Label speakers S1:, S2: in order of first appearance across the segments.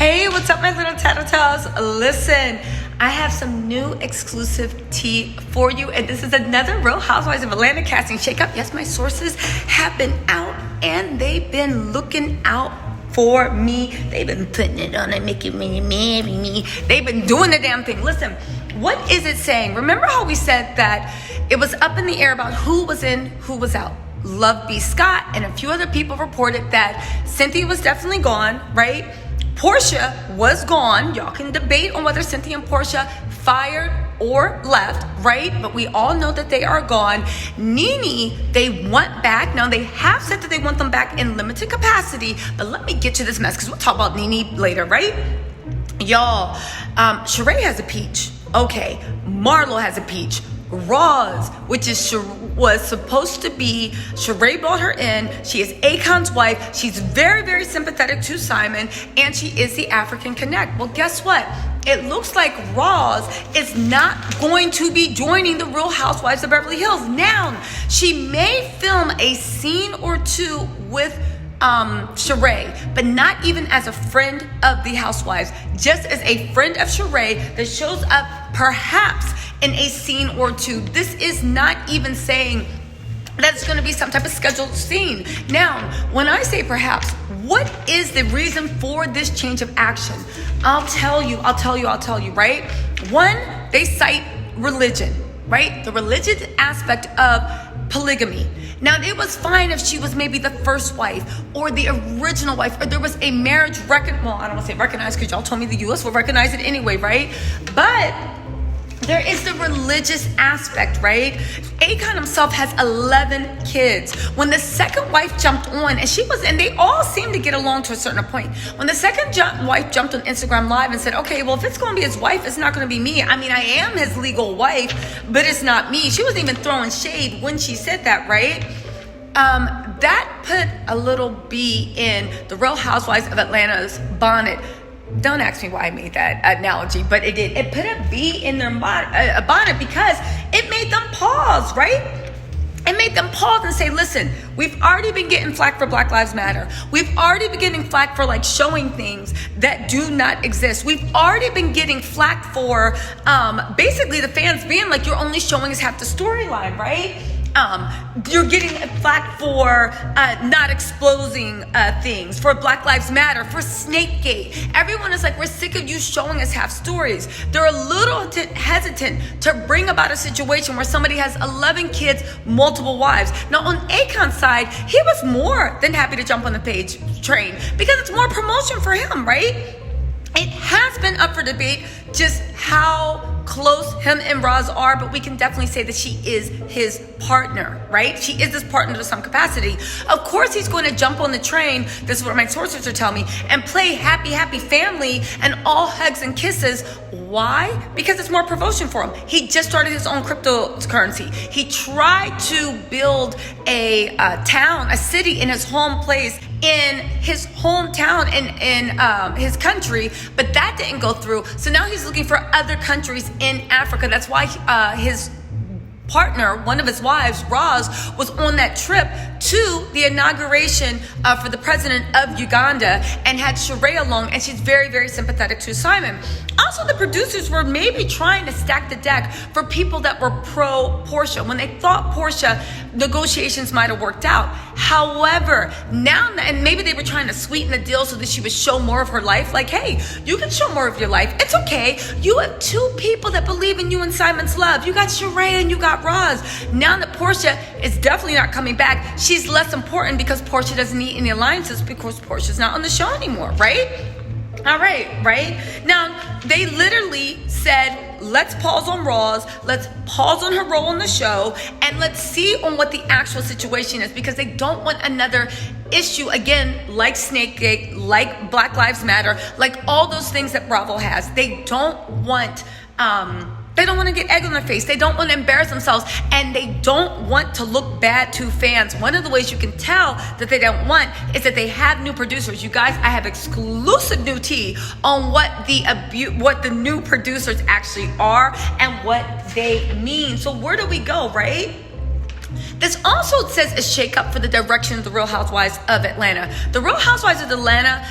S1: Hey, what's up, my little Tattle Tells? Listen, I have some new exclusive tea for you, and this is another Real Housewives of Atlanta casting shakeup. Yes, my sources have been out, and they've been looking out for me. They've been putting it on and making me marry me. They've been doing the damn thing. Listen, what is it saying? Remember how we said that it was up in the air about who was in, who was out? Love B. Scott and a few other people reported that Cynthia was definitely gone, right? Portia was gone. Y'all can debate on whether Cynthia and Portia fired or left, right? But we all know that they are gone. NeNe, they want back. Now, they have said that they want them back in limited capacity, but let me get to this mess because we'll talk about NeNe later, right? Y'all, Sheree has a peach. Okay, Marlo has a peach. ROZ, which was supposed to be, Sheree brought her in. She is Akons' wife. She's very, very sympathetic to Simon, and she is the African Connect. Well, guess what? It looks like ROZ is not going to be joining the Real Housewives of Beverly Hills. Now, she may film a scene or two with Sheree, but not even as a friend of the Housewives, just as a friend of Sheree that shows up perhaps in a scene or two. This is not even saying that it's going to be some type of scheduled scene. Now, when I say perhaps, what is the reason for this change of action? I'll tell you, right? One, they cite religion, right? The religious aspect of polygamy. Now, it was fine if she was maybe the first wife or the original wife, or there was a marriage well, I don't want to say recognized because y'all told me the U.S. will recognize it anyway, right? But there is the religious aspect, right? Akon himself has 11 kids. When the second wife jumped on, and they all seem to get along to a certain point. When the second wife jumped on Instagram Live and said, okay, well, if it's going to be his wife, it's not going to be me. I mean, I am his legal wife, but it's not me. She wasn't even throwing shade when she said that, right? That put a little bee in the Real Housewives of Atlanta's bonnet. Don't ask me why I made that analogy, but it did. It put a bee in their bonnet because it made them pause, right? It made them pause and say, listen, we've already been getting flack for Black Lives Matter. We've already been getting flack for like showing things that do not exist. We've already been getting flack for basically the fans being like, you're only showing us half the storyline, right? You're getting flack for not exposing things, for Black Lives Matter, for Snakegate. Everyone is like, we're sick of you showing us half stories. They're a little hesitant to bring about a situation where somebody has 11 kids, multiple wives. Now, on Akon's side, he was more than happy to jump on the page train because it's more promotion for him, right? It has been up for debate just how close him and Roz are, but we can definitely say that she is his partner, right? She is his partner to some capacity. Of course, he's going to jump on the train, this is what my sources are telling me, and play happy, happy family and all hugs and kisses. Why? Because it's more promotion for him. He just started his own cryptocurrency. He tried to build a town, a city in his home place, in his hometown, in his country, but that didn't go through. So now he's looking for other countries in Africa. That's why his partner, one of his wives, Roz, was on that trip to the inauguration for the president of Uganda and had Sheree along, and she's very, very sympathetic to Simon. Also, the producers were maybe trying to stack the deck for people that were pro-Portia when they thought Portia negotiations might have worked out. However, now, and maybe they were trying to sweeten the deal so that she would show more of her life. Like, hey, you can show more of your life. It's okay. You have two people that believe in you and Simon's love. You got Sheree and you got Roz. Now that Portia is definitely not coming back, she's less important because Portia doesn't need any alliances because Portia's not on the show anymore, right? All right? Now, they literally said, let's pause on Roz, let's pause on her role on the show, and let's see on what the actual situation is, because they don't want another issue, again, like Snakegate, like Black Lives Matter, like all those things that Bravo has. They don't want to get egg on their face. They don't want to embarrass themselves, and they don't want to look bad to fans. One of the ways you can tell that they don't want is that they have new producers. You guys, I have exclusive new tea on what the new producers actually are and what they mean. So where do we go, right? This also says a shakeup for the direction of the Real Housewives of Atlanta. The Real Housewives of Atlanta,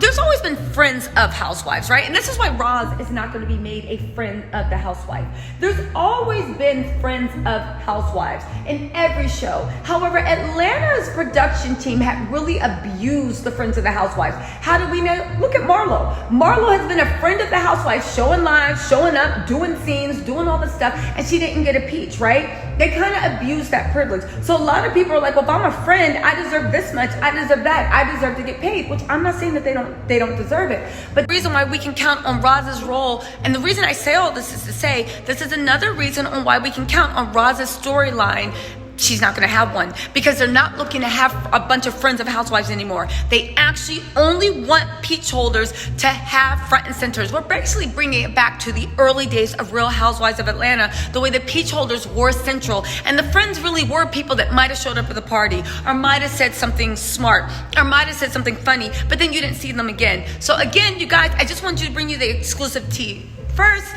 S1: there's always been friends of housewives, right? And this is why Roz is not going to be made a friend of the housewife. There's always been friends of housewives in every show. However, Atlanta's production team had really abused the friends of the housewives. How do we know? Look at Marlo. Marlo has been a friend of the housewives, showing live, showing up, doing scenes, doing all this stuff, and she didn't get a peach, right? They kind of abused that privilege. So a lot of people are like, well, if I'm a friend, I deserve this much, I deserve that, I deserve to get paid, which I'm not saying that they don't deserve it. But the reason why we can count on Roz's role, and the reason I say all this is to say, this is another reason on why we can count on Roz's storyline. She's not going to have one because they're not looking to have a bunch of friends of housewives anymore. They actually only want peach holders to have front and centers. We're basically bringing it back to the early days of Real Housewives of Atlanta, the way the peach holders were central. And the friends really were people that might have showed up at the party or might have said something smart or might have said something funny, but then you didn't see them again. So again, you guys, I just want you to bring you the exclusive tea. First,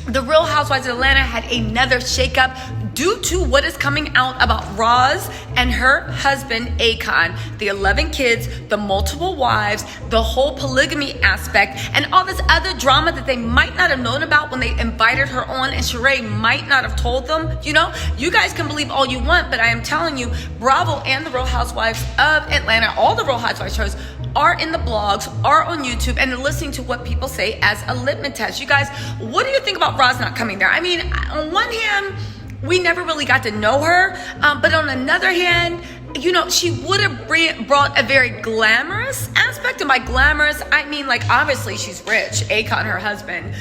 S1: the Real Housewives of Atlanta had another shakeup due to what is coming out about Roz and her husband, Akon, the 11 kids, the multiple wives, the whole polygamy aspect, and all this other drama that they might not have known about when they invited her on, and Sheree might not have told them. You know, you guys can believe all you want, but I am telling you, Bravo and the Real Housewives of Atlanta, all the Real Housewives shows, are in the blogs, are on YouTube, and they're listening to what people say as a litmus test. You guys, what do you think about Roz not coming there? I mean, on one hand, we never really got to know her, but on another hand, you know, she would have brought a very glamorous aspect, and by glamorous, I mean, like, obviously she's rich. Akon, her husband,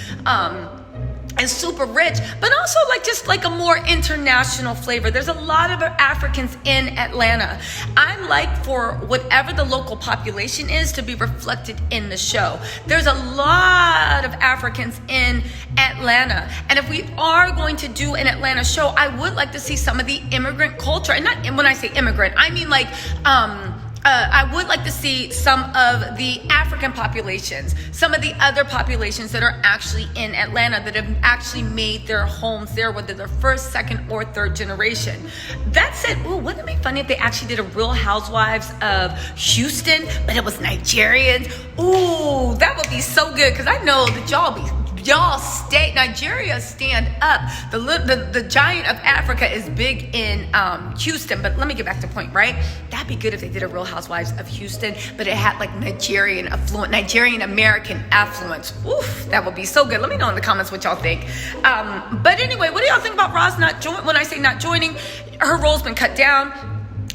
S1: is super rich, but also like just like a more international flavor. There's a lot of Africans in Atlanta. I like for whatever the local population is to be reflected in the show. There's a lot of Africans in Atlanta, and if we are going to do an Atlanta show, I would like to see some of the immigrant culture. And not when I say immigrant, I mean like I would like to see some of the African populations, some of the other populations that are actually in Atlanta that have actually made their homes there, whether they're first, second, or third generation. That said, ooh, wouldn't it be funny if they actually did a Real Housewives of Houston, but it was Nigerians? Ooh, that would be so good, because I know that y'all stay. Nigeria, stand up. The giant of Africa is big in Houston, but let me get back to the point, right? That'd be good if they did a Real Housewives of Houston, but it had like Nigerian American affluence. Oof, that would be so good. Let me know in the comments what y'all think. But anyway, what do y'all think about Roz not joining? When I say not joining, her role's been cut down.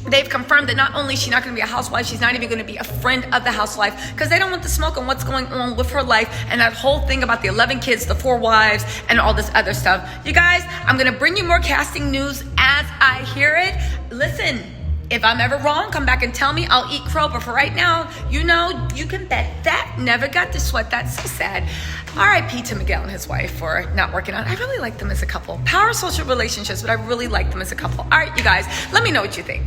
S1: They've confirmed that not only is she not going to be a housewife, she's not even going to be a friend of the housewife, because they don't want the smoke on what's going on with her life and that whole thing about the 11 kids, the 4 wives, and all this other stuff. You guys, I'm going to bring you more casting news as I hear it. Listen, if I'm ever wrong, come back and tell me. I'll eat crow, but for right now, you know, you can bet that never got to sweat. That's so sad. R.I.P. to Miguel and his wife for not working out. I really like them as a couple. Power social relationships, but I really like them as a couple. All right, you guys, let me know what you think.